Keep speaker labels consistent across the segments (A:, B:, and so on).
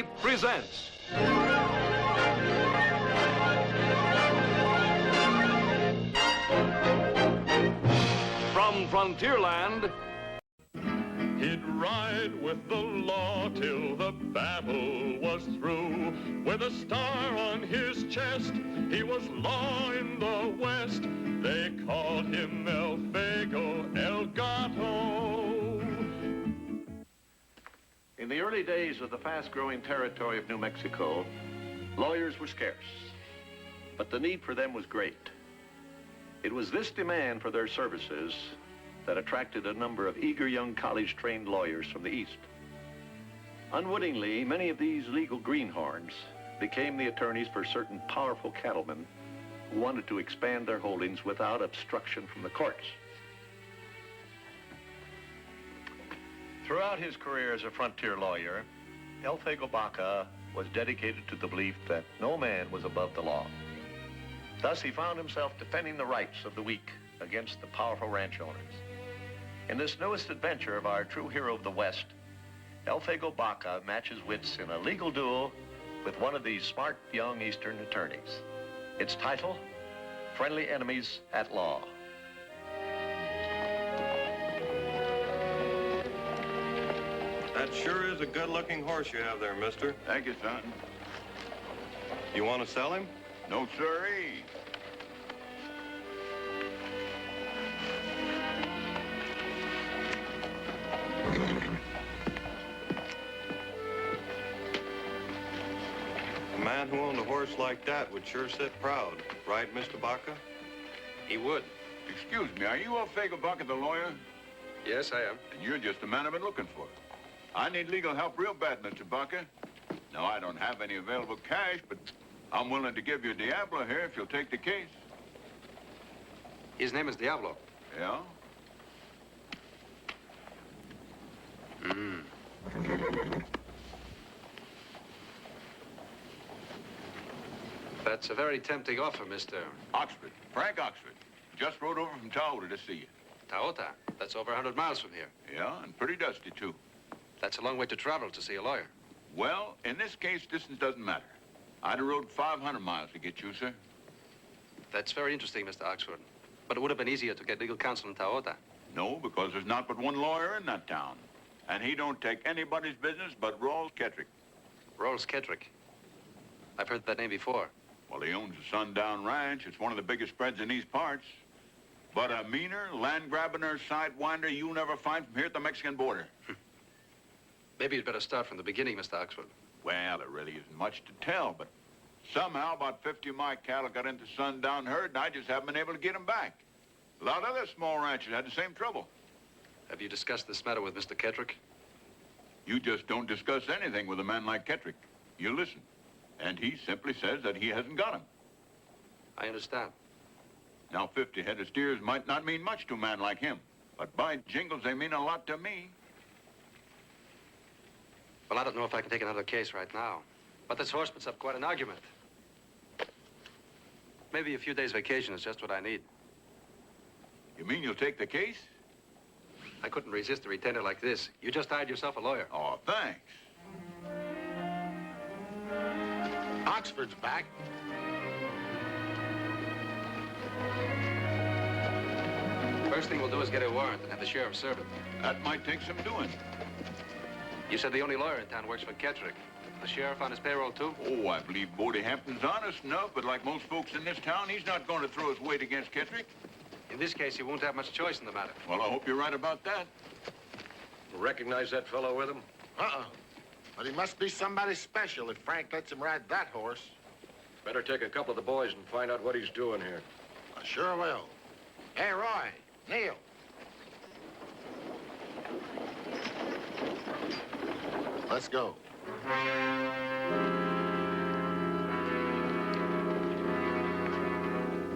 A: Anthology presents from Frontierland.
B: He'd ride with the law till the battle was through. With a star on his chest, he was law in the West. They called him Elfego El Gato.
C: In the early days of the fast-growing territory of New Mexico, lawyers were scarce, but the need for them was great. It was this demand for their services that attracted a number of eager young college-trained lawyers from the East. Unwittingly, many of these legal greenhorns became the attorneys for certain powerful cattlemen who wanted to expand their holdings without obstruction from the courts. Throughout his career as a frontier lawyer, Elfego Baca was dedicated to the belief that no man was above the law. Thus, he found himself defending the rights of the weak against the powerful ranch owners. In this newest adventure of our true hero of the West, Elfego Baca matches wits in a legal duel with one of these smart young Eastern attorneys. Its title, Friendly Enemies at Law.
D: That sure is a good-looking horse you have there, mister.
E: Thank you, son.
D: You want to sell him?
E: No, sirree.
D: A man who owned a horse like that would sure sit proud, right, Mr. Baca?
F: He would.
E: Excuse me, are you Elfego Baca, the lawyer?
F: Yes, I am.
E: And you're just the man I've been looking for. I need legal help real bad, Mr. Baca. Now, I don't have any available cash, but I'm willing to give you Diablo here if you'll take the case.
F: His name is Diablo.
E: Yeah?
F: That's a very tempting offer, Mr.
E: Oxford. Frank Oxford. Just rode over from Taota to see you.
F: Taota. That's over 100 miles from here.
E: Yeah, and pretty dusty, too.
F: That's a long way to travel to see a lawyer.
E: Well, in this case, distance doesn't matter. I'd have rode 500 miles to get you, sir.
F: That's very interesting, Mr. Oxford. But it would have been easier to get legal counsel in Taota.
E: No, because there's not but one lawyer in that town. And he don't take anybody's business but Rauls Kettrick.
F: Rauls Kettrick. I've heard that name before.
E: Well, he owns a Sundown Ranch. It's one of the biggest spreads in these parts. But a meaner, land-grabbing or sidewinder you'll never find from here at the Mexican border.
F: Maybe you'd better start from the beginning, Mr. Oxford.
E: Well, there really isn't much to tell, but somehow about 50 of my cattle got into Sundown herd, and I just haven't been able to get them back. A lot of other small ranchers had the same trouble.
F: Have you discussed this matter with Mr. Kettrick?
E: You just don't discuss anything with a man like Kettrick. You listen. And he simply says that he hasn't got him.
F: I understand.
E: Now, 50 head of steers might not mean much to a man like him, but by jingles, they mean a lot to me.
F: Well, I don't know if I can take another case right now. But this horse puts up quite an argument. Maybe a few days vacation is just what I need.
E: You mean you'll take the case?
F: I couldn't resist a retainer like this. You just hired yourself a lawyer.
E: Oh, thanks.
G: Oxford's back.
F: First thing we'll do is get a warrant and have the sheriff serve it.
E: That might take some doing.
F: You said the only lawyer in town works for Kettrick. The sheriff on his payroll, too?
E: Oh, I believe Bodie Hampton's honest enough, but like most folks in this town, he's not going to throw his weight against Kettrick.
F: In this case, he won't have much choice in the matter.
E: Well, I hope you're right about that.
G: Recognize that fellow with him? But he must be somebody special if Frank lets him ride that horse.
H: Better take a couple of the boys and find out what he's doing here.
G: I sure will. Hey, Roy, Neil. Let's go.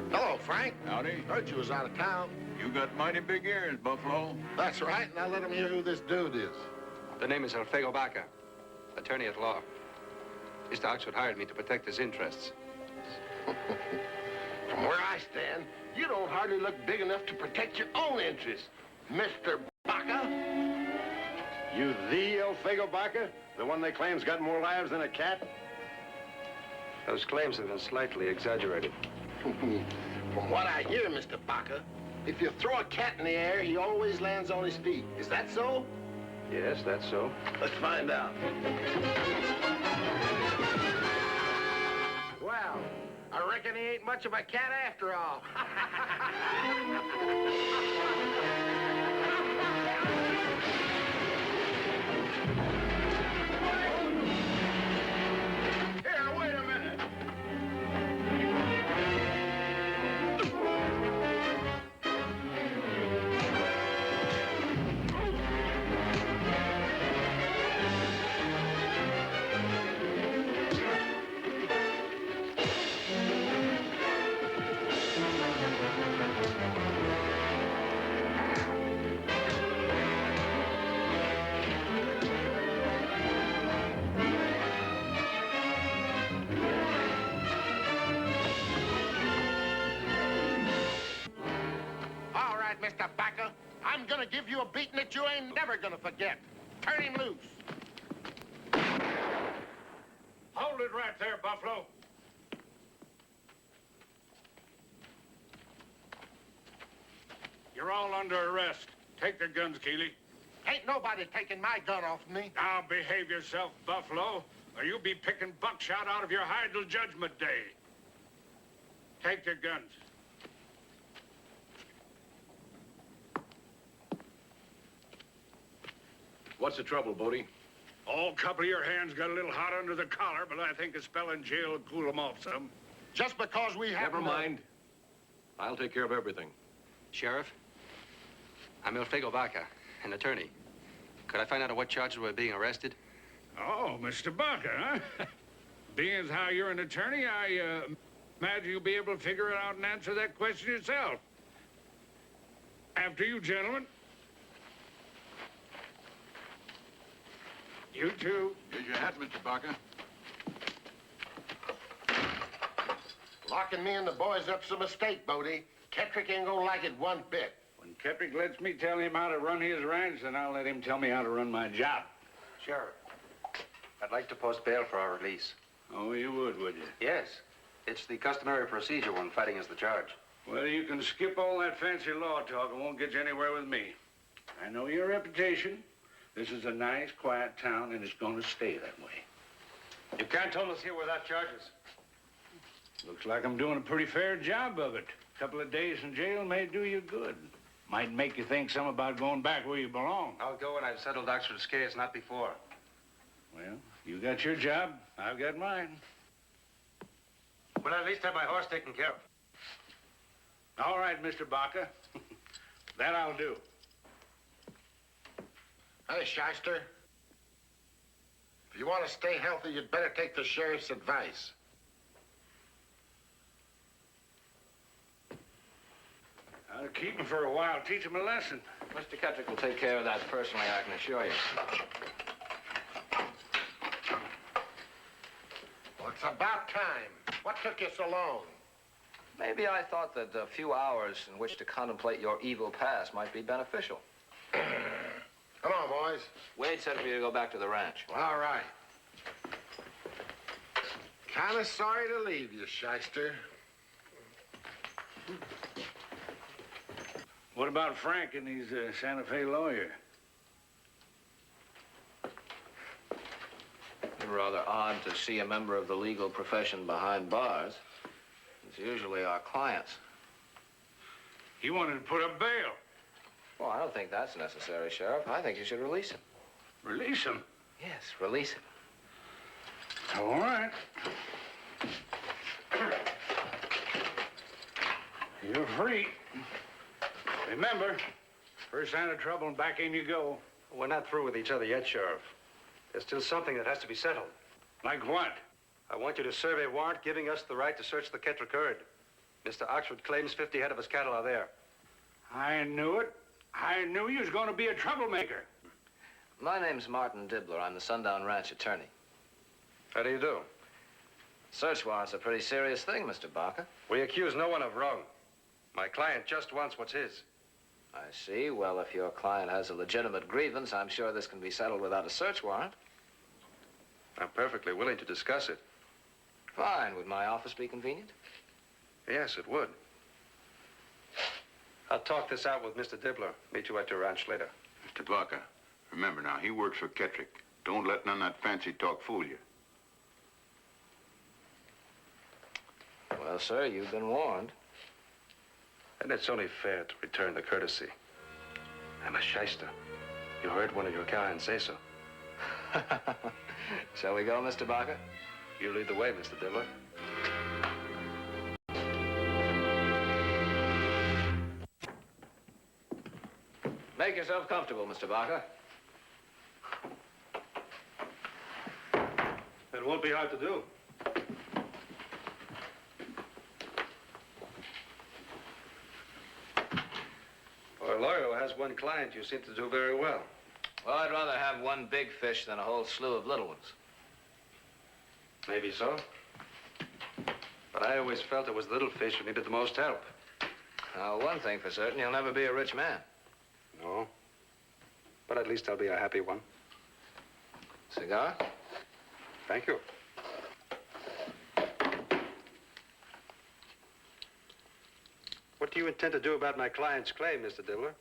G: Hello, Frank.
E: Howdy.
G: Heard you was out of town.
E: You got mighty big ears, Buffalo.
G: That's right. Now let him hear who this dude is.
F: The name is Elfego Baca, attorney at law. Mr. Oxford hired me to protect his interests.
G: From where I stand, you don't hardly look big enough to protect your own interests, Mr. Baca. You the Elfego Baca? The one they claim's got more lives than a cat?
F: Those claims have been slightly exaggerated.
G: From what I hear, Mr. Baca, if you throw a cat in the air, he always lands on his feet. Is that so?
F: Yes, that's so.
G: Let's find out. Well, I reckon he ain't much of a cat after all. Here, wait a minute. Mr. Baca, I'm gonna give you a beating that you ain't never gonna forget. Turn him loose.
A: Hold it right there, Buffalo. You're all under arrest. Take the guns, Keeley.
G: Ain't nobody taking my gun off me.
A: Now behave yourself, Buffalo, or you'll be picking buckshot out of your hide till Judgment Day. Take the guns.
H: What's the trouble, Bodie?
A: Oh, a couple of your hands got a little hot under the collar, but I think a spell in jail will cool them off some.
G: Just because we have...
H: Never mind. I'll take care of everything.
F: Sheriff, I'm Elfego Baca, an attorney. Could I find out on what charges we're being arrested?
A: Oh, Mr. Baca, huh? Being as how you're an attorney, I imagine you'll be able to figure it out and answer that question yourself. After you, gentlemen. You too.
E: Here's your hat, Mr. Baca.
G: Locking me and the boys up's a mistake, Bodie. Kettrick ain't gonna like it one bit.
A: When Kettrick lets me tell him how to run his ranch, then I'll let him tell me how to run my job.
F: Sheriff, I'd like to post bail for our release.
A: Oh, you would you?
F: Yes. It's the customary procedure when fighting is the charge.
A: Well, you can skip all that fancy law talk. It won't get you anywhere with me. I know your reputation. This is a nice, quiet town, and it's going to stay that way.
F: You can't hold us here without charges.
A: Looks like I'm doing a pretty fair job of it. A couple of days in jail may do you good. Might make you think some about going back where you belong.
F: I'll go when I've settled Oxford's case, not before.
A: Well, you got your job. I've got mine.
F: Well, at least have my horse taken care of.
A: All right, Mr. Baca. That I'll do.
G: Hey, Shyster. If you want to stay healthy, you'd better take the sheriff's advice.
A: I'll keep him for a while, teach him a lesson.
H: Mr. Kettrick will take care of that personally, I can assure you.
G: Well, it's about time. What took you so long?
H: Maybe I thought that a few hours in which to contemplate your evil past might be beneficial.
G: Come on, boys.
H: Wade said for you to go back to the ranch.
G: All right. Kind of sorry to leave you, Shyster.
A: What about Frank and his Santa Fe lawyer?
H: Rather odd to see a member of the legal profession behind bars. It's usually our clients.
A: He wanted to put up bail.
H: Well, I don't think that's necessary, Sheriff. I think you should release him.
A: Release him?
H: Yes, release him.
A: All right. You're free. Remember, first sign of trouble and back in you go.
F: We're not through with each other yet, Sheriff. There's still something that has to be settled.
A: Like what?
F: I want you to serve a warrant giving us the right to search the Kettrick herd. Mr. Oxford claims 50 head of his cattle are there.
A: I knew it. I knew you was going to be a troublemaker.
H: My name's Martin Dibler. I'm the Sundown Ranch attorney.
F: How do you do?
H: Search warrant's a pretty serious thing, Mr. Baca.
F: We accuse no one of wrong. My client just wants what's his.
H: I see. Well, if your client has a legitimate grievance, I'm sure this can be settled without a search warrant.
F: I'm perfectly willing to discuss it.
H: Fine. Would my office be convenient?
F: Yes, it would. I'll talk this out with Mr. Dibler. Meet you at your ranch later.
E: Mr. Baca, remember now, he works for Kettrick. Don't let none of that fancy talk fool you.
H: Well, sir, you've been warned.
F: And it's only fair to return the courtesy. I'm a shyster. You heard one of your clients say so.
H: Shall we go, Mr. Baca?
F: You lead the way, Mr. Dibler.
H: Make yourself comfortable, Mr. Baca.
F: It won't be hard to do. For a lawyer who has one client, you seem to do very well.
H: Well, I'd rather have one big fish than a whole slew of little ones.
F: Maybe so. But I always felt it was little fish who needed the most help.
H: Now, one thing for certain, you'll never be a rich man.
F: No. But at least I'll be a happy one.
H: Cigar?
F: Thank you. What do you intend to do about my client's claim, Mr. Dibler?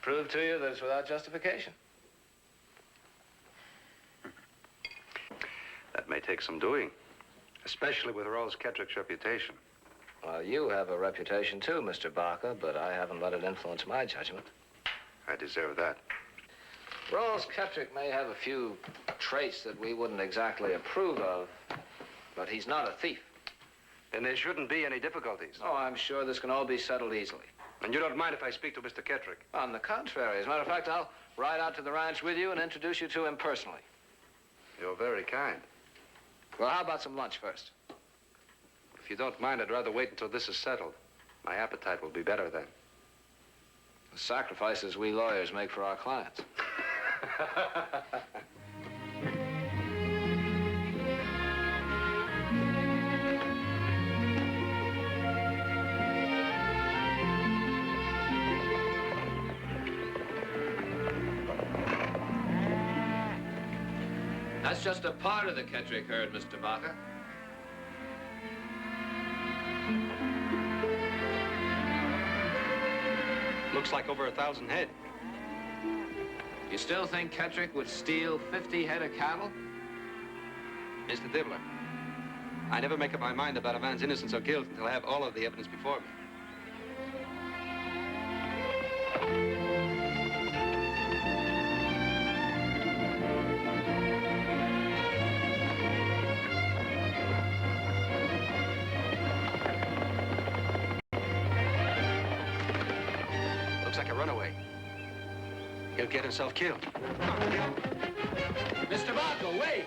H: Prove to you that it's without justification.
F: That may take some doing, especially with Rauls Kettrick's reputation.
H: Well, you have a reputation too, Mr. Baca, but I haven't let it influence my judgment.
F: I deserve that.
H: Rauls Kettrick may have a few traits that we wouldn't exactly approve of, but he's not a thief.
F: Then there shouldn't be any difficulties.
H: Oh, I'm sure this can all be settled easily.
F: And you don't mind if I speak to Mr. Kettrick?
H: On the contrary. As a matter of fact, I'll ride out to the ranch with you and introduce you to him personally.
F: You're very kind.
H: Well, how about some lunch first?
F: If you don't mind, I'd rather wait until this is settled. My appetite will be better then.
H: The sacrifices we lawyers make for our clients. That's just a part of the Kettrick herd, Mr. Baca.
F: Looks like over 1,000 head.
H: You still think Kettrick would steal 50 head of cattle?
F: Mr. Dibler, I never make up my mind about a man's innocence or guilt until I have all of the evidence before me. Looks like a runaway. He'll get himself killed.
H: Mr. Baca, wait!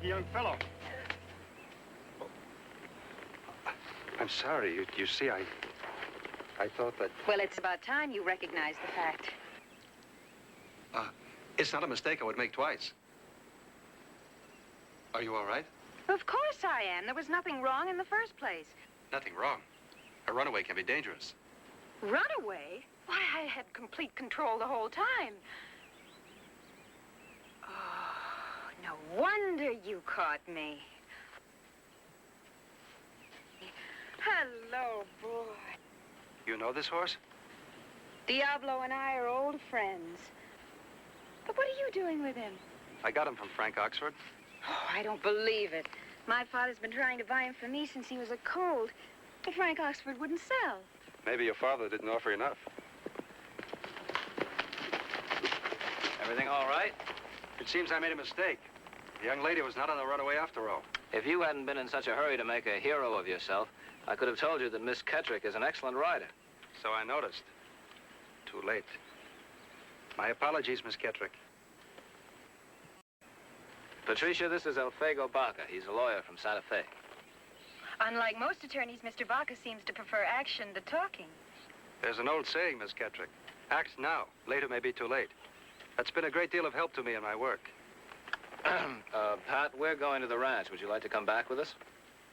F: Young fellow. I'm sorry. You see, I thought that...
I: Well, it's about time you recognize the fact.
F: It's not a mistake I would make twice. Are you all right?
I: Of course I am. There was nothing wrong in the first place.
F: Nothing wrong. A runaway can be dangerous.
I: Runaway? Why, I had complete control the whole time. No wonder you caught me. Hello, boy.
F: You know this horse?
I: Diablo and I are old friends. But what are you doing with him?
F: I got him from Frank Oxford.
I: Oh, I don't believe it. My father's been trying to buy him for me since he was a colt. But Frank Oxford wouldn't sell.
F: Maybe your father didn't offer enough.
H: Everything all right?
F: It seems I made a mistake. The young lady was not on the runaway after all.
H: If you hadn't been in such a hurry to make a hero of yourself, I could have told you that Miss Kettrick is an excellent rider.
F: So I noticed. Too late. My apologies, Miss Kettrick.
H: Patricia, this is Elfego Baca. He's a lawyer from Santa Fe.
I: Unlike most attorneys, Mr. Baca seems to prefer action to talking.
F: There's an old saying, Miss Kettrick. Act now. Later may be too late. That's been a great deal of help to me in my work.
H: Pat, we're going to the ranch. Would you like to come back with us?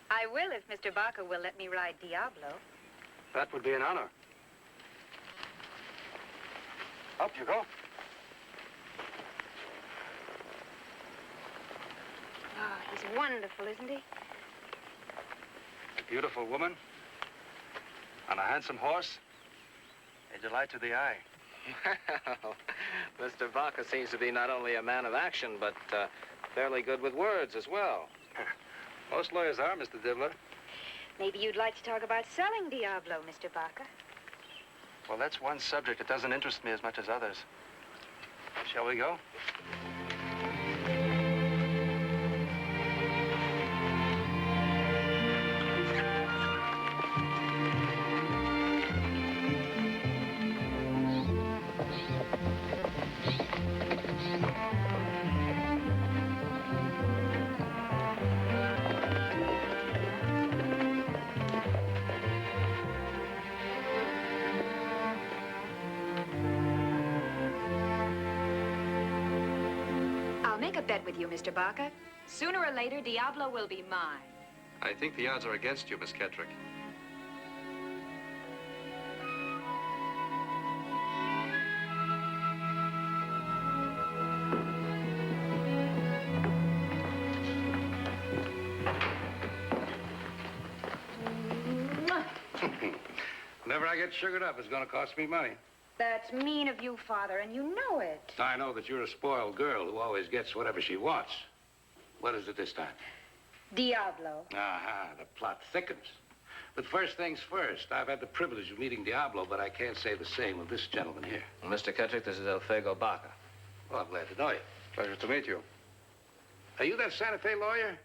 I: I will if Mr. Baca will let me ride Diablo.
F: That would be an honor. Up you go.
I: Oh, he's wonderful, isn't he?
F: A beautiful woman. On a handsome horse. A delight to the eye.
H: Well, Mr. Baca seems to be not only a man of action, but fairly good with words as well.
F: Most lawyers are, Mr. Dibler.
I: Maybe you'd like to talk about selling Diablo, Mr. Baca.
F: Well, that's one subject that doesn't interest me as much as others. Shall we go?
I: Bet with you, Mr. Baca. Sooner or later, Diablo will be mine.
F: I think the odds are against you, Miss Kettrick.
J: Whenever I get sugared up, it's going to cost me money.
I: That's mean of you, Father, and you know it.
J: I know that you're a spoiled girl who always gets whatever she wants. What is it this time?
I: Diablo.
J: Aha, the plot thickens. But first things first, I've had the privilege of meeting Diablo, but I can't say the same of this gentleman here.
H: Well, Mr. Kettrick, this is Elfego Baca.
J: Well, I'm glad to know you.
F: Pleasure to meet you.
J: Are you that Santa Fe lawyer?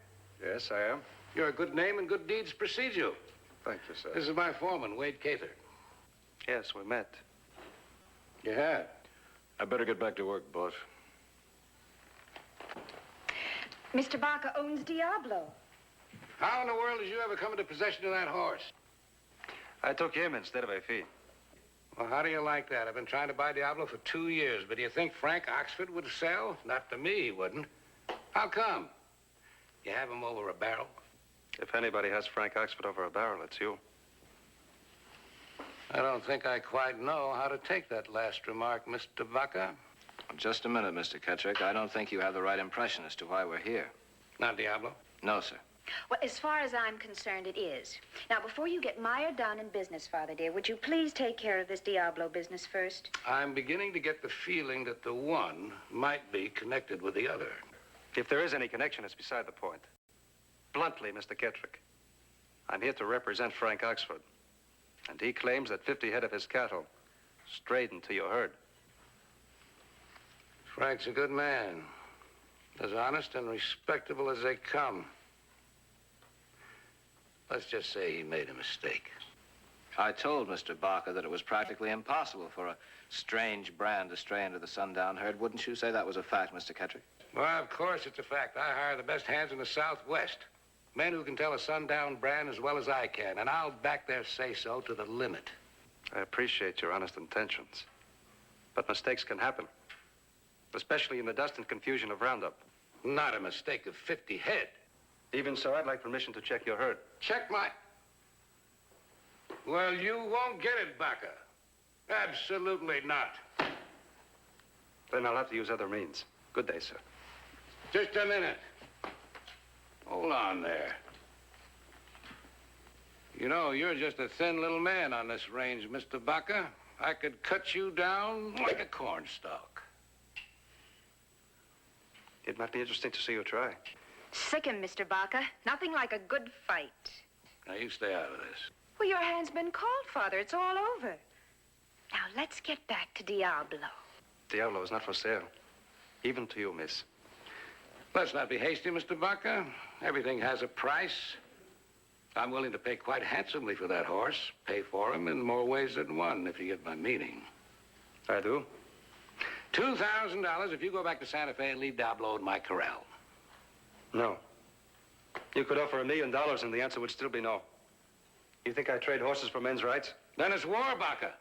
F: Yes, I am.
J: You're a good name and good deeds precede you.
F: Thank you, sir.
J: This is my foreman, Wade Cather.
F: Yes, we met.
J: You have?
D: I better get back to work, boss.
I: Mr. Baca owns Diablo.
J: How in the world did you ever come into possession of that horse?
F: I took him instead of a fee.
J: Well, how do you like that? I've been trying to buy Diablo for 2 years, but do you think Frank Oxford would sell? Not to me, he wouldn't. How come? You have him over a barrel?
F: If anybody has Frank Oxford over a barrel, it's you.
J: I don't think I quite know how to take that last remark, Mr. Baca.
H: Just a minute, Mr. Kettrick. I don't think you have the right impression as to why we're here.
J: Not Diablo?
H: No, sir.
I: Well, as far as I'm concerned, it is. Now, before you get mired down in business, Father dear, would you please take care of this Diablo business first?
J: I'm beginning to get the feeling that the one might be connected with the other.
F: If there is any connection, it's beside the point. Bluntly, Mr. Kettrick, I'm here to represent Frank Oxford. And he claims that 50 head of his cattle strayed into your herd.
J: Frank's a good man. As honest and respectable as they come. Let's just say he made a mistake.
H: I told Mr. Baca that it was practically impossible for a strange brand to stray into the sundown herd. Wouldn't you say that was a fact, Mr. Kettrick?
J: Well, of course it's a fact. I hire the best hands in the Southwest. Men who can tell a sundown brand as well as I can, and I'll back their say-so to the limit.
F: I appreciate your honest intentions. But mistakes can happen, especially in the dust and confusion of Roundup.
J: Not a mistake of 50 head.
F: Even so, I'd like permission to check your herd.
J: Check my... Well, you won't get it, Baca. Absolutely not.
F: Then I'll have to use other means. Good day, sir.
J: Just a minute. Hold on there. You know, you're just a thin little man on this range, Mr. Baca. I could cut you down like a cornstalk.
F: It might be interesting to see you try.
I: Sick him, Mr. Baca. Nothing like a good fight.
J: Now, you stay out of this.
I: Well, your hand's been called, Father. It's all over. Now, let's get back to Diablo.
F: Diablo is not for sale. Even to you, miss.
J: Let's not be hasty, Mr. Baca. Everything has a price. I'm willing to pay quite handsomely for that horse. Pay for him in more ways than one, if you get my meaning.
F: I do.
J: $2,000 if you go back to Santa Fe and leave Diablo in my corral.
F: No. You could offer $1 million and the answer would still be no. You think I trade horses for men's rights?
J: Then it's war, Baca.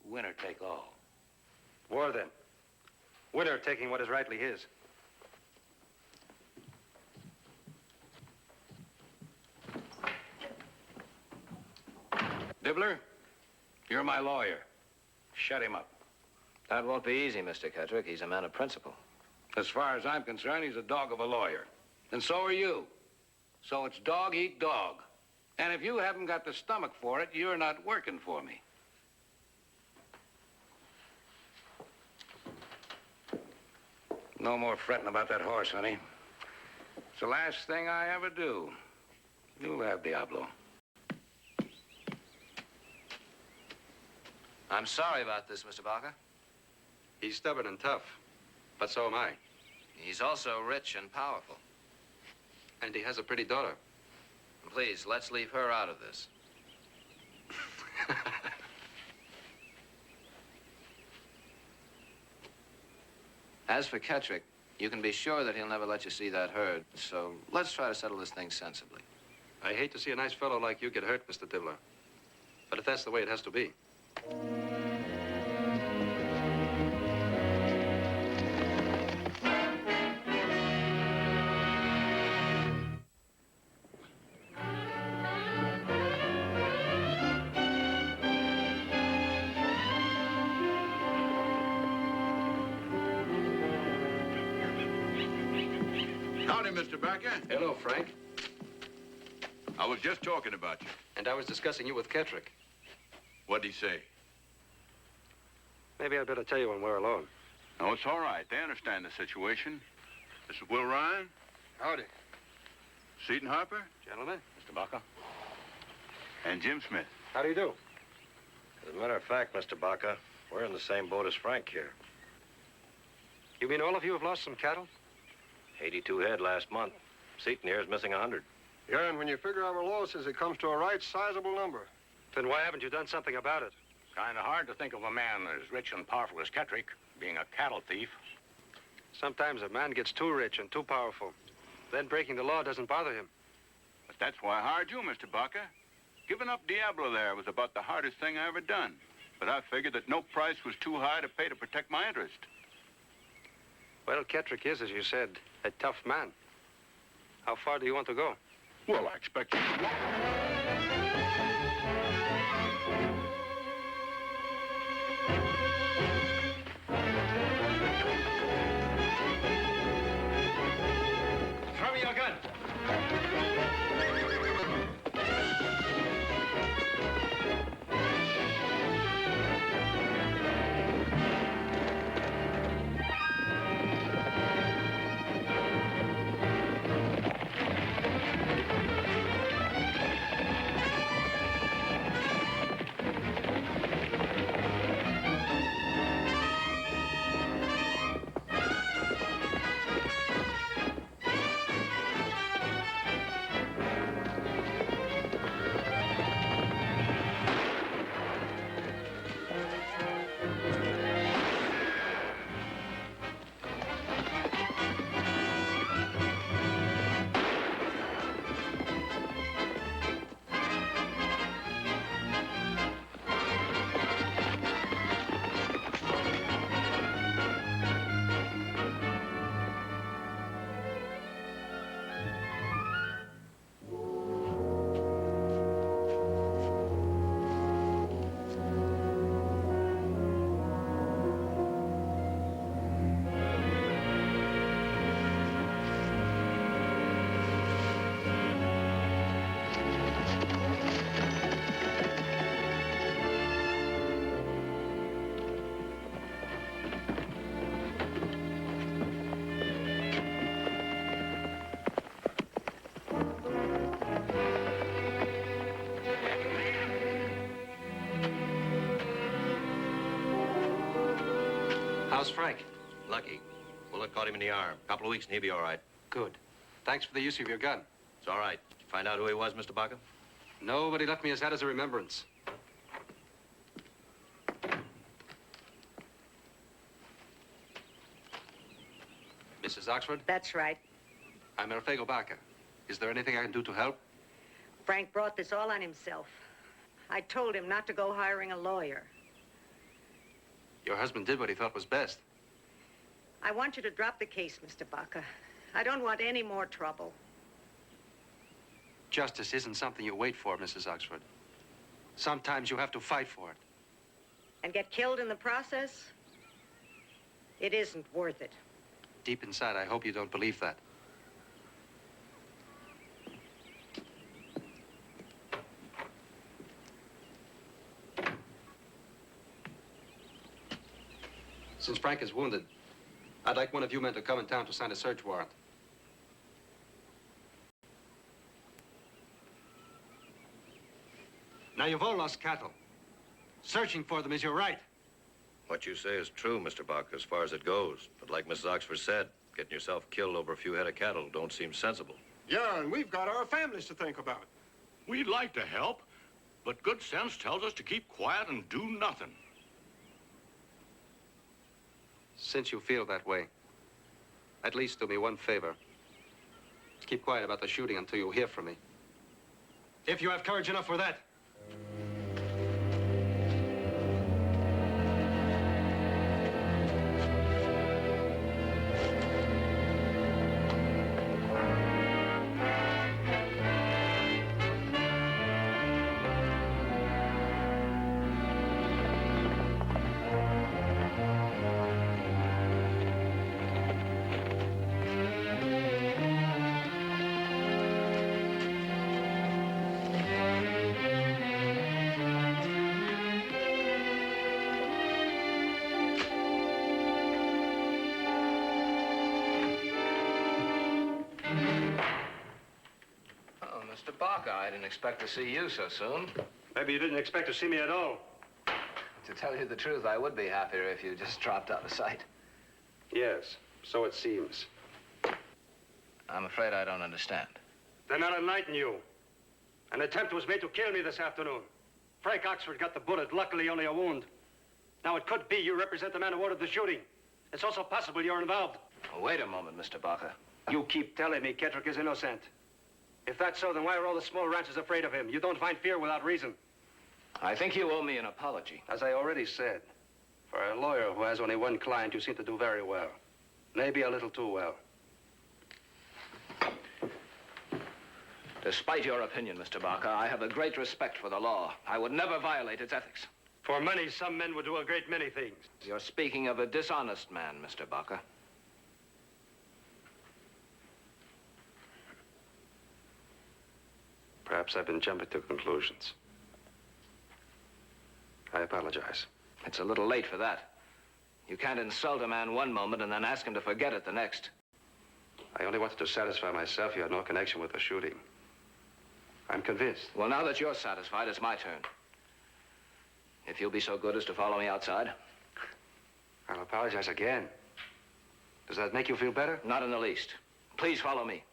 J: Winner take all.
F: War, then. Winner taking what is rightly his.
J: Dibler, you're my lawyer. Shut him up.
H: That won't be easy, Mr. Kettrick. He's a man of principle.
J: As far as I'm concerned, he's a dog of a lawyer. And so are you. So it's dog eat dog. And if you haven't got the stomach for it, you're not working for me. No more fretting about that horse, honey. It's the last thing I ever do. You'll have Diablo.
H: I'm sorry about this, Mr. Baca.
F: He's stubborn and tough, but so am I.
H: He's also rich and powerful.
F: And he has a pretty daughter.
H: Please, let's leave her out of this. As for Kettrick, you can be sure that he'll never let you see that herd, so let's try to settle this thing sensibly.
F: I hate to see a nice fellow like you get hurt, Mr. Dibler. But if that's the way it has to be.
E: Howdy, Mr. Baca.
F: Hello, Frank.
E: I was just talking about you.
F: And I was discussing you with Kettrick.
E: What'd he say?
F: Maybe I'd better tell you when we're alone.
E: No, it's all right. They understand the situation. This is Will Ryan.
F: Howdy.
E: Seton Harper.
F: Gentlemen.
E: Mr. Baca. And Jim Smith.
F: How do you do?
D: As a matter of fact, Mr. Baca, we're in the same boat as Frank here.
F: You mean all of you have lost some cattle?
D: 82 head last month. Seton here is missing 100.
K: Yeah, and when you figure our losses, it comes to a right sizable number.
F: Then why haven't you done something about it?
J: Kind of hard to think of a man as rich and powerful as Kettrick being a cattle thief.
F: Sometimes a man gets too rich and too powerful. Then breaking the law doesn't bother him.
E: But that's why I hired you, Mr. Baca. Giving up Diablo there was about the hardest thing I ever done. But I figured that no price was too high to pay to protect my interest.
F: Well, Kettrick is, as you said, a tough man. How far do you want to go?
E: Well, I expect you to.
F: Throw me your gun. How's Frank?
C: Lucky.
L: Bullet caught him in the arm. Couple of weeks and he'll be all right.
F: Good. Thanks for the use of your gun.
L: It's all right. Did you find out who he was, Mr. Baca?
F: No, but he left me as that as a remembrance. Mrs. Oxford?
M: That's right.
F: I'm Elfego Baca. Is there anything I can do to help?
M: Frank brought this all on himself. I told him not to go hiring a lawyer.
F: Your husband did what he thought was best.
M: I want you to drop the case, Mr. Baca. I don't want any more trouble.
F: Justice isn't something you wait for, Mrs. Oxford. Sometimes you have to fight for it.
M: And get killed in the process? It isn't worth it.
F: Deep inside, I hope you don't believe that. Since Frank is wounded, I'd like one of you men to come in town to sign a search warrant. Now, you've all lost cattle. Searching for them is your right.
L: What you say is true, Mr. Baca, as far as it goes. But like Mrs. Oxford said, getting yourself killed over a few head of cattle don't seem sensible.
K: Yeah, and we've got our families to think about.
E: We'd like to help, but good sense tells us to keep quiet and do nothing.
F: Since you feel that way, at least do me one favor. Keep quiet about the shooting until you hear from me. If you have courage enough for that.
H: Mr. Baca, I didn't expect to see you so soon.
J: Maybe you didn't expect to see me at all.
H: To tell you the truth, I would be happier if you just dropped out of sight.
J: Yes, so it seems.
H: I'm afraid I don't understand.
J: Then I'll enlighten you. An attempt was made to kill me this afternoon. Frank Oxford got the bullet, luckily only a wound. Now, it could be you represent the man who ordered the shooting. It's also possible you're involved.
H: Oh, wait a moment, Mr. Baca.
J: You keep telling me Kettrick is innocent. If that's so, then why are all the small ranchers afraid of him? You don't find fear without reason.
H: I think you owe me an apology.
J: As I already said, for a lawyer who has only one client, you seem to do very well. Maybe a little too well.
H: Despite your opinion, Mr. Baca, I have a great respect for the law. I would never violate its ethics.
J: For money, some men would do a great many things.
H: You're speaking of a dishonest man, Mr. Baca.
F: Perhaps I've been jumping to conclusions. I apologize.
H: It's a little late for that. You can't insult a man one moment and then ask him to forget it the next.
F: I only wanted to satisfy myself you had no connection with the shooting. I'm convinced.
H: Well, now that you're satisfied, it's my turn. If you'll be so good as to follow me outside.
F: I'll apologize again. Does that make you feel better?
H: Not in the least. Please follow me.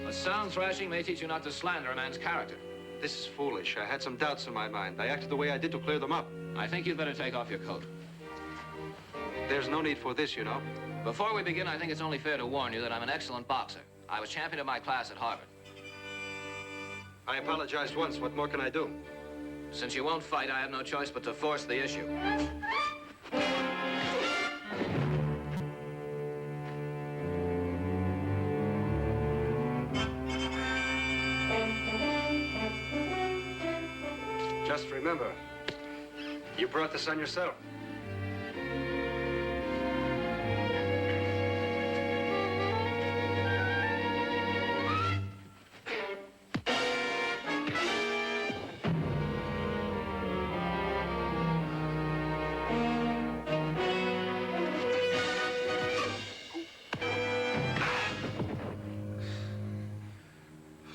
N: A sound thrashing may teach you not to slander a man's character.
F: This is foolish. I had some doubts in my mind. I acted the way I did to clear them up.
N: I think you'd better take off your coat.
F: There's no need for this, you know.
N: Before we begin, I think it's only fair to warn you that I'm an excellent boxer. I was champion of my class at Harvard.
F: I apologized once. What more can I do?
N: Since you won't fight, I have no choice but to force the issue.
F: Just remember, you brought this on yourself.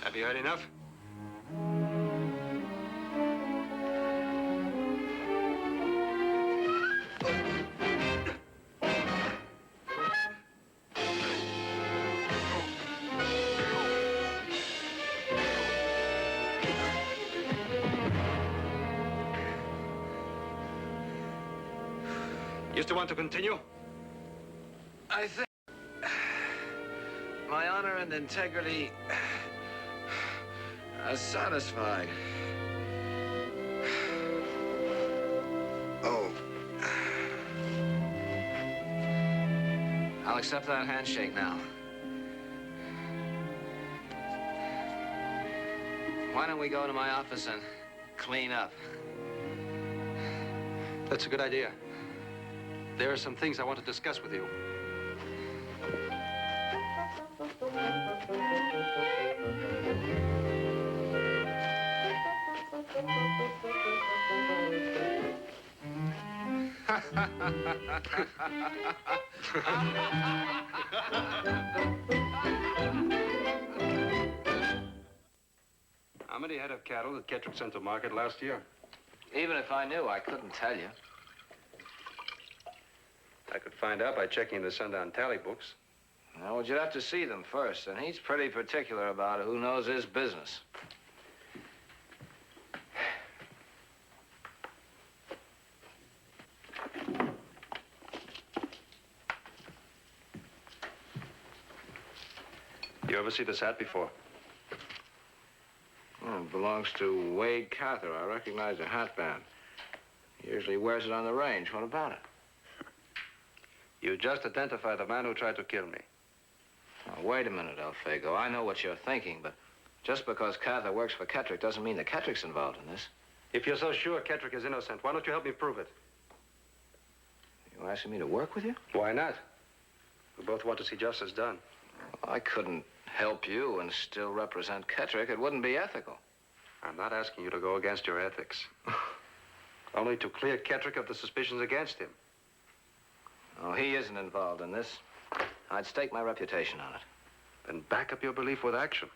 F: Have you had enough?
J: You still want to continue?
H: I think my honor and integrity are satisfied.
G: Oh.
H: I'll accept that handshake now. Why don't we go to my office and clean up?
F: That's a good idea. There are some things I want to discuss with you.
J: How many head of cattle did Kettrick send to market last year?
H: Even if I knew, I couldn't tell you.
F: I could find out by checking the sundown tally books.
H: Well, you'd have to see them first, and he's pretty particular about who knows his business.
F: You ever see this hat before?
H: Oh, it belongs to Wade Cather. I recognize the hat band. He usually wears it on the range. What about it?
F: You just identified the man who tried to kill me.
H: Now, wait a minute, Elfego. I know what you're thinking, but just because Cather works for Kettrick doesn't mean that Kettrick's involved in this.
F: If you're so sure Kettrick is innocent, why don't you help me prove it?
H: You asking me to work with you?
F: Why not? We both want to see justice done.
H: Well, I couldn't help you and still represent Kettrick. It wouldn't be ethical.
F: I'm not asking you to go against your ethics. Only to clear Kettrick of the suspicions against him.
H: Oh, he isn't involved in this. I'd stake my reputation on it.
F: Then back up your belief with action.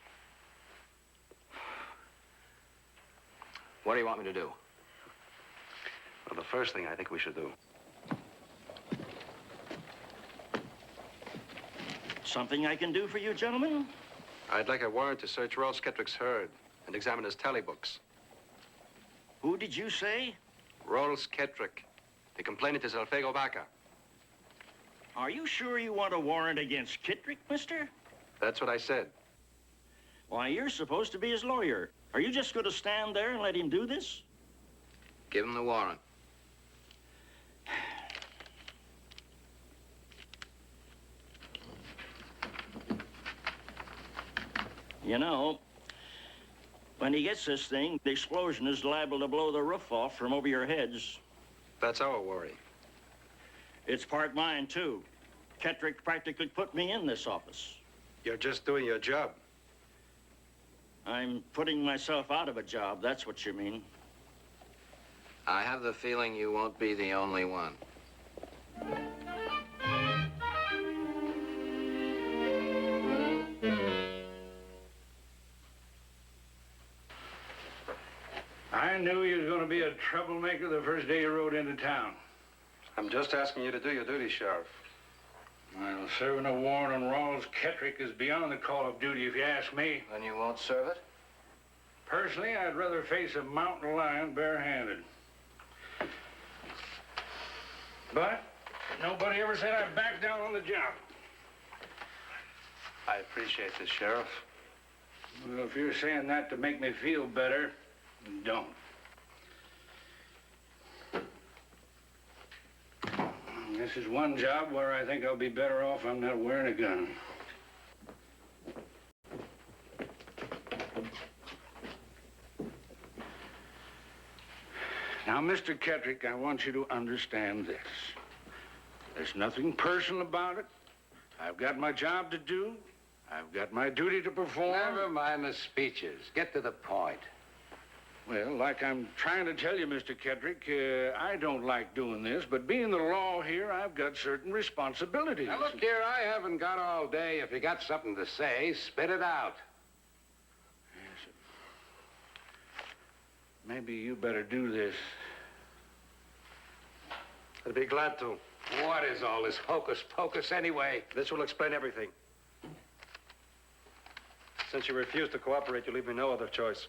H: What do you want me to do?
F: Well, the first thing I think we should do.
O: Something I can do for you, gentlemen?
F: I'd like a warrant to search Rauls Kettrick's herd and examine his tally books.
O: Who did you say?
F: Rauls Kettrick. The complainant is Elfego Baca.
O: Are you sure you want a warrant against Kettrick, mister?
F: That's what I said.
O: Why, you're supposed to be his lawyer. Are you just going to stand there and let him do this?
H: Give him the warrant.
O: You know, when he gets this thing, the explosion is liable to blow the roof off from over your heads.
F: That's our worry.
O: It's part mine, too. Kettrick practically put me in this office.
F: You're just doing your job.
O: I'm putting myself out of a job, that's what you mean.
H: I have the feeling you won't be the only one.
A: I knew you was going to be a troublemaker the first day you rode into town.
F: I'm just asking you to do your duty, Sheriff.
A: Well, serving a warrant on Rauls Kettrick is beyond the call of duty, if you ask me.
H: Then you won't serve it?
A: Personally, I'd rather face a mountain lion barehanded. But nobody ever said I'd back down on the job.
F: I appreciate this, Sheriff.
A: Well, if you're saying that to make me feel better, don't. This is one job where I think I'll be better off I'm not wearing a gun. Now, Mr. Kettrick, I want you to understand this. There's nothing personal about it. I've got my job to do. I've got my duty to perform.
P: Never mind the speeches. Get to the point.
A: Well, like I'm trying to tell you, Mr. Kettrick, I don't like doing this, but being the law here, I've got certain responsibilities.
P: Now, look here, I haven't got all day. If you got something to say, spit it out.
A: Yes. Maybe you better do this.
F: I'd be glad to.
P: What is all this hocus pocus anyway?
F: This will explain everything. Since you refuse to cooperate, you leave me no other choice.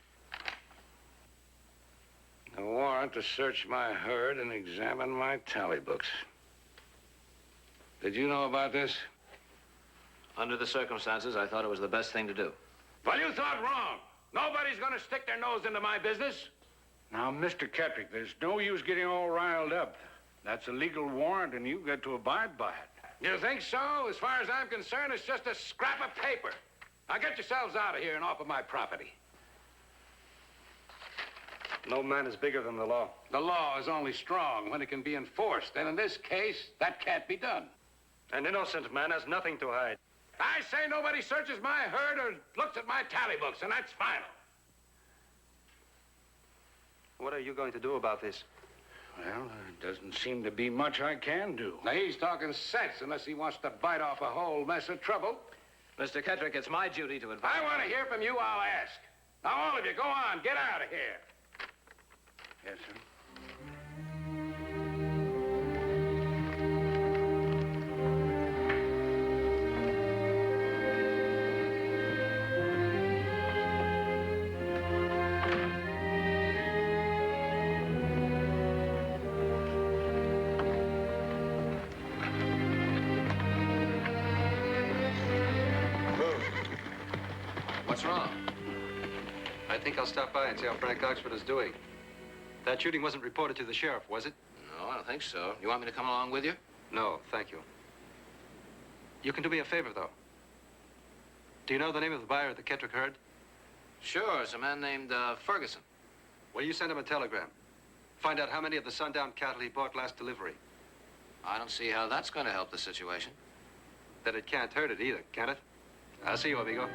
P: A warrant to search my herd and examine my tally books. Did you know about this?
H: Under the circumstances, I thought it was the best thing to do.
P: Well, you thought wrong. Nobody's gonna stick their nose into my business.
A: Now, Mr. Kettrick, there's no use getting all riled up. That's a legal warrant, and you've got to abide by it.
P: You think so? As far as I'm concerned, it's just a scrap of paper. Now get yourselves out of here and off of my property.
F: No man is bigger than the law.
P: The law is only strong when it can be enforced, and in this case, that can't be done.
F: An innocent man has nothing to hide.
P: I say nobody searches my herd or looks at my tally books, and that's final.
F: What are you going to do about this?
A: Well, there doesn't seem to be much I can do.
P: Now, he's talking sense unless he wants to bite off a whole mess of trouble.
H: Mr. Kettrick, it's my duty to advise.
P: I want to hear from you, I'll ask. Now, all of you, go on, get out of here.
A: Yes, sir.
F: What's wrong? I think I'll stop by and see how Frank Oxford is doing. That shooting wasn't reported to the sheriff, was it?
H: No, I don't think so. You want me to come along with you?
F: No, thank you. You can do me a favor, though. Do you know the name of the buyer of the Kettrick herd?
H: Sure, it's a man named Ferguson.
F: Will you send him a telegram? Find out how many of the sundown cattle he bought last delivery.
H: I don't see how that's going to help the situation.
F: That it can't hurt it either, can it? I'll see you, amigo.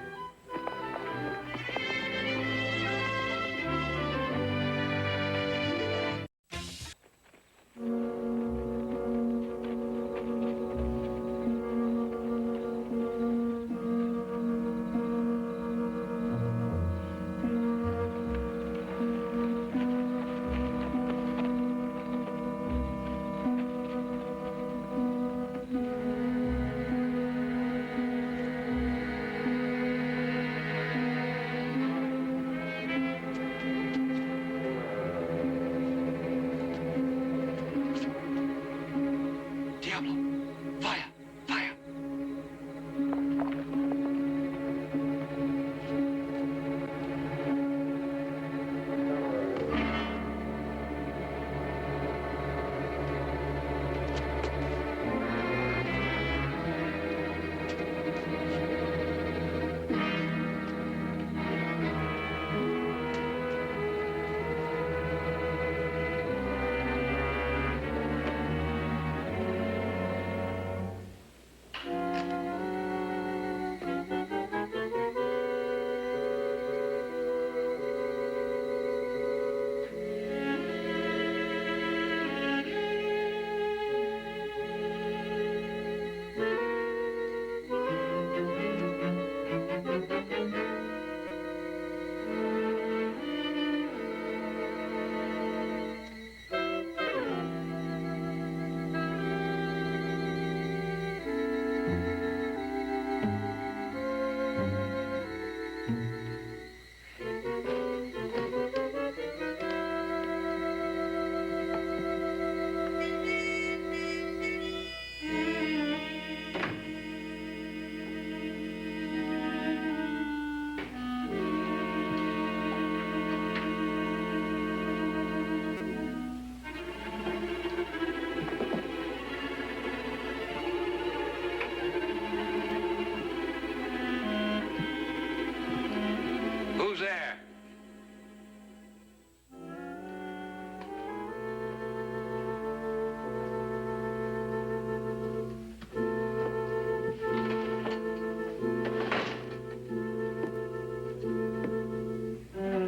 P: Who's there?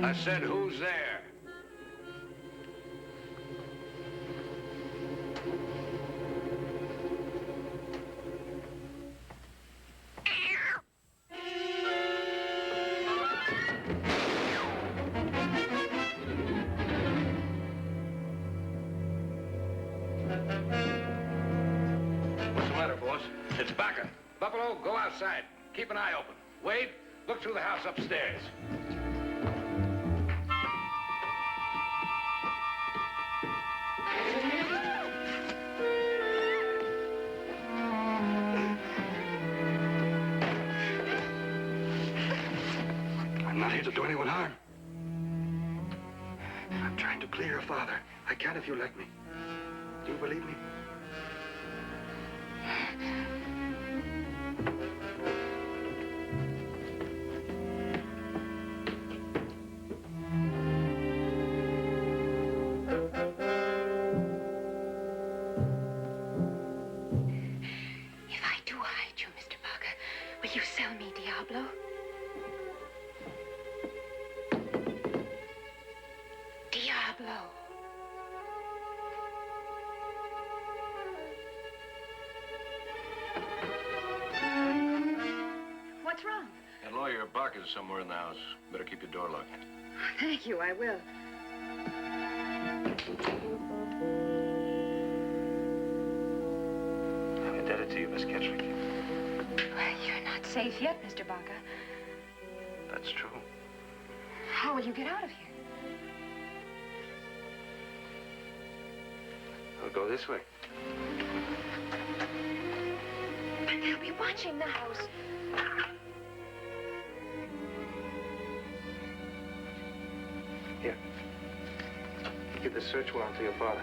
P: I said, who's there?
F: What's the matter, boss?
P: It's Baca. Buffalo, go outside. Keep an eye open. Wade, look through the house upstairs.
J: mean to do anyone harm. I'm trying to plead your father. I can if you let me. Do you believe me?
I: If I do hide you, Mr. Baca, will you sell me Diablo? Diablo. What's wrong?
L: That lawyer Baca is somewhere in the house. Better keep your door locked.
I: Thank you, I will.
F: I'm indebted to you, Miss Kettrick.
I: Well, you're not safe yet, Mr. Baca.
F: That's true.
I: How will you get out of here?
F: I'll go this way.
I: But they'll be watching the house.
F: Here. Give the search warrant to your father.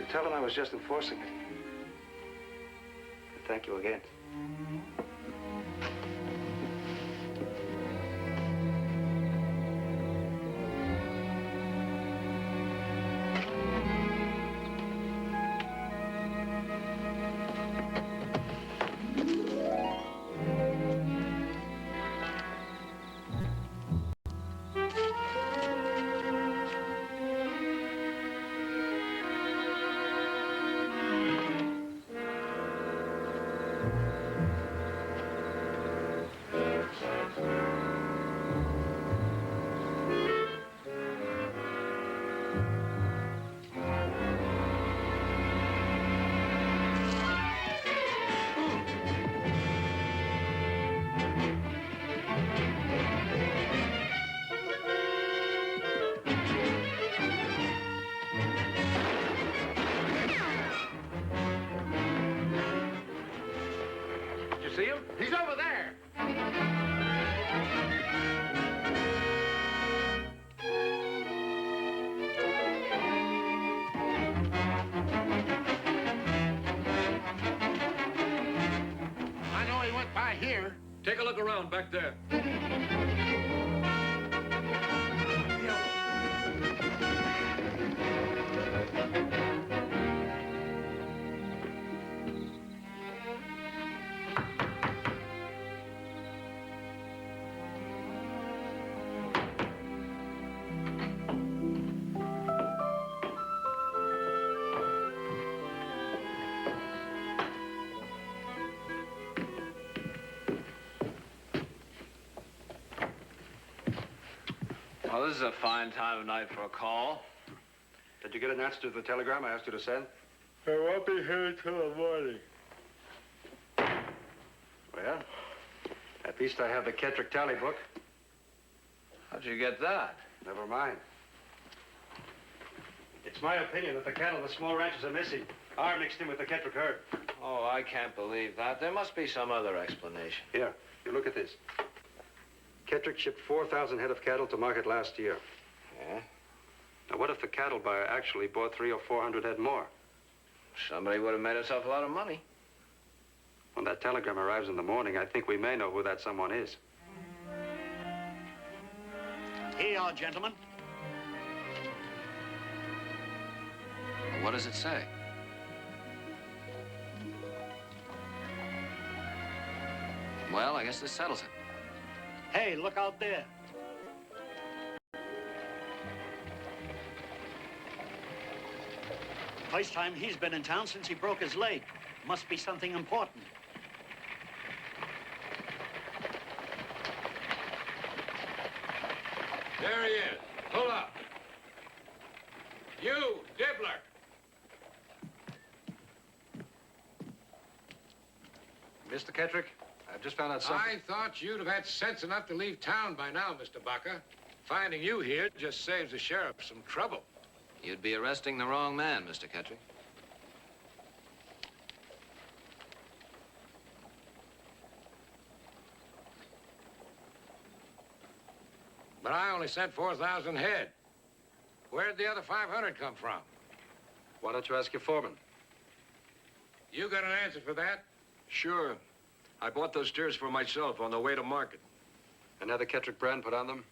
F: You tell him I was just enforcing it. And thank you again.
P: See him? He's over there.
G: I know he went by here.
L: Take a look around back there.
H: Well, this is a fine time of night for a call.
J: Did you get an answer to the telegram I asked you to send?
K: I won't be here until the morning.
J: Well, at least I have the Kettrick tally book.
H: How'd you get that?
J: Never mind. It's my opinion that the cattle of the small ranches are missing. Are mixed in with the Kettrick herd.
H: Oh, I can't believe that. There must be some other explanation.
J: Here, you look at this. Kettrick shipped 4,000 head of cattle to market last year.
H: Yeah?
J: Now, what if the cattle buyer actually bought 300 or 400 head more?
H: Somebody would have made himself a lot of money.
J: When that telegram arrives in the morning, I think we may know who that someone is.
Q: Here you are, gentlemen.
N: What does it say? Well, I guess this settles it.
Q: Hey, look out there. First time he's been in town since he broke his leg. Must be something important.
P: There he is. Pull up. You, Dibler.
F: Mr. Kettrick, I've just found out something.
P: I thought you'd have had sense enough to leave town by now, Mr. Baca. Finding you here just saves the sheriff some trouble.
N: You'd be arresting the wrong man, Mr. Kettrick.
P: But I only sent 4,000 head. Where'd the other 500 come from?
F: Why don't you ask your foreman?
P: You got an answer for that?
R: Sure. I bought those steers for myself on the way to market.
F: Another Kettrick brand put on them?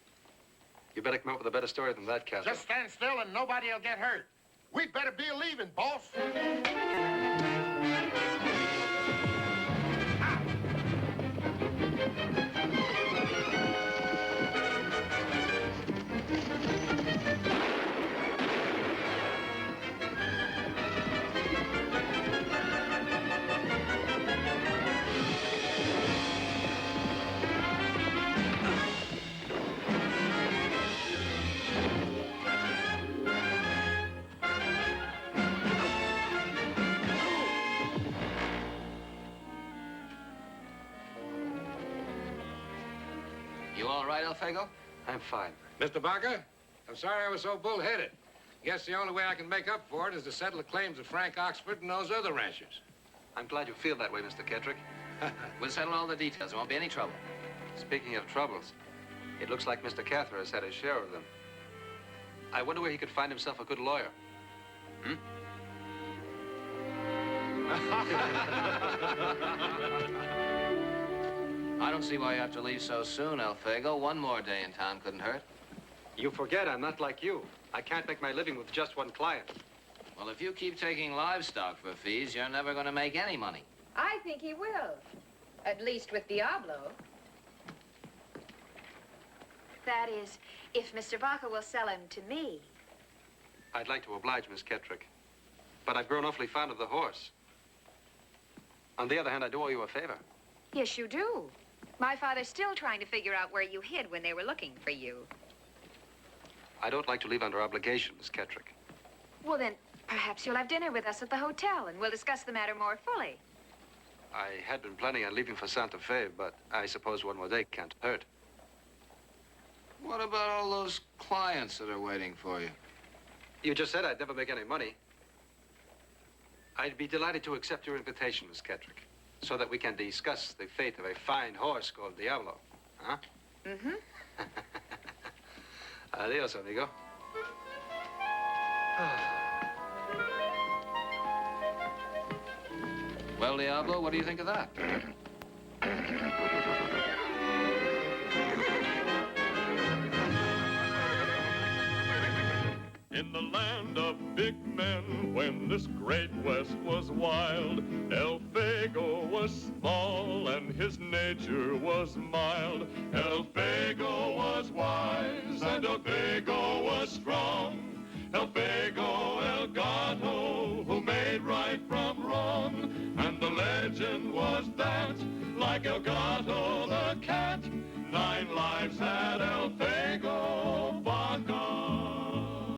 F: You better come up with a better story than that, Cather.
G: Just stand still and nobody'll get hurt. We'd better be leaving, boss.
N: You all right, Elfego?
F: I'm fine.
P: Mr. Baca, I'm sorry I was so bullheaded. Guess the only way I can make up for it is to settle the claims of Frank Oxford and those other ranchers.
F: I'm glad you feel that way, Mr. Kettrick.
N: We'll settle all the details. There won't be any trouble.
F: Speaking of troubles, it looks like Mr. Cather has had his share of them. I wonder where he could find himself a good lawyer. Hmm?
N: I don't see why you have to leave so soon, Elfego. One more day in town couldn't hurt.
F: You forget I'm not like you. I can't make my living with just one client.
N: Well, if you keep taking livestock for fees, you're never going to make any money.
I: I think he will. At least with Diablo. That is, if Mr. Baca will sell him to me.
F: I'd like to oblige, Miss Kettrick, but I've grown awfully fond of the horse. On the other hand, I do owe you a favor.
I: Yes, you do. My father's still trying to figure out where you hid when they were looking for you.
F: I don't like to leave under obligation, Miss Kettrick.
I: Well, then, perhaps you'll have dinner with us at the hotel, and we'll discuss the matter more fully.
F: I had been planning on leaving for Santa Fe, but I suppose one more day can't hurt.
N: What about all those clients that are waiting for you?
F: You just said I'd never make any money. I'd be delighted to accept your invitation, Miss Kettrick, so that we can discuss the fate of a fine horse called Diablo. Huh?
I: Mm-hmm.
F: Adios, amigo.
N: Well, Diablo, what do you think of that?
B: In the land of big men, when this great west was wild, Elfego was small and his nature was mild. Elfego was wise and Elfego was strong. Elfego El Gato, who made right from wrong. And the legend was that, like El Gato the cat, 9 lives had Elfego.